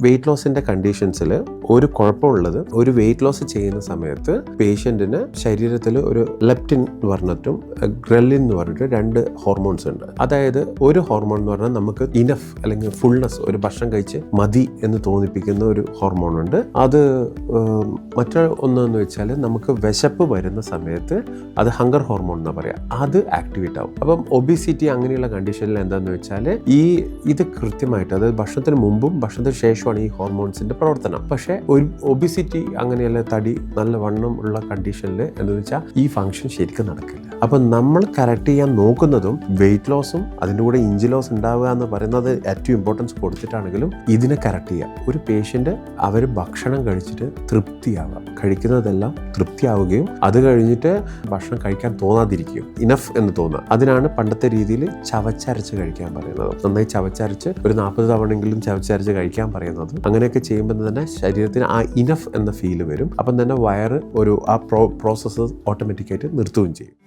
Wait ലോസിന്റെ കണ്ടീഷൻസിൽ ഒരു കുഴപ്പമുള്ളത്, ഒരു weight loss ചെയ്യുന്ന സമയത്ത് പേഷ്യന്റിന് ശരീരത്തിൽ ഒരു ലെപ്റ്റിൻ എന്ന് പറഞ്ഞിട്ടും ഗ്രലിൻ എന്ന് പറഞ്ഞിട്ട് 2 ഹോർമോൺസ് ഉണ്ട്. അതായത് ഒരു ഹോർമോൺ എന്ന് പറഞ്ഞാൽ നമുക്ക് ഇനഫ് അല്ലെങ്കിൽ ഫുൾനെസ്, ഒരു ഭക്ഷണം കഴിച്ച് മതി എന്ന് തോന്നിപ്പിക്കുന്ന ഒരു ഹോർമോൺ ഉണ്ട്. അത് മറ്റൊന്നെന്ന് വെച്ചാൽ നമുക്ക് വിശപ്പ് വരുന്ന സമയത്ത് അത് ഹങ്കർ ഹോർമോൺ എന്നാ പറയാം, അത് ആക്ടിവേറ്റ് ആവും. അപ്പം ഒബിസിറ്റി അങ്ങനെയുള്ള കണ്ടീഷനിൽ എന്താണെന്ന് വെച്ചാൽ ഇത് കൃത്യമായിട്ട്, അതായത് ഭക്ഷണത്തിന് മുമ്പും ഭക്ഷണത്തിന് ശേഷമാണ് ഈ ഹോർമോൺസിന്റെ പ്രവർത്തനം. പക്ഷേ ഒരു ഒബിസിറ്റി അങ്ങനെയല്ല, തടി നല്ല വണ്ണം ഉള്ള കണ്ടീഷനിൽ എന്താണെന്ന് വെച്ചാൽ ഈ ഫംഗ്ഷൻ ശരിക്കും നടക്കില്ല. അപ്പം നമ്മൾ കറക്റ്റ് ചെയ്യാൻ നോക്കുന്നതും വെയിറ്റ് ലോസും അതിൻ്റെ കൂടെ ഇഞ്ച് ലോസ് ഉണ്ടാവുക എന്ന് പറയുന്നത് ഏറ്റവും ഇമ്പോർട്ടൻസ് കൊടുത്തിട്ടാണെങ്കിലും ഇതിനെ കറക്റ്റ് ചെയ്യാം. ഒരു പേഷ്യൻ്റ് അവർ ഭക്ഷണം കഴിച്ചിട്ട് തൃപ്തിയാവുക, കഴിക്കുന്നതെല്ലാം തൃപ്തിയാവുകയും അത് കഴിഞ്ഞിട്ട് ഭക്ഷണം കഴിക്കാൻ തോന്നാതിരിക്കുകയും, ഇനഫ് എന്ന് തോന്നുക. അതിനാണ് പണ്ടത്തെ രീതിയിൽ ചവച്ചരച്ച് കഴിക്കാൻ പറയുന്നത്. നന്നായി ചവച്ചരച്ച് ഒരു 40 തവണെങ്കിലും ചവച്ചരച്ച് കഴിക്കാൻ പറയുന്നത്. അങ്ങനെയൊക്കെ ചെയ്യുമ്പോൾ തന്നെ ശരീരത്തിന് ആ ഇനഫ് എന്ന ഫീല് വരും. അപ്പം തന്നെ വയറ് ആ പ്രോസസ്സ് ഓട്ടോമാറ്റിക്കായിട്ട് നിർത്തുകയും ചെയ്യും.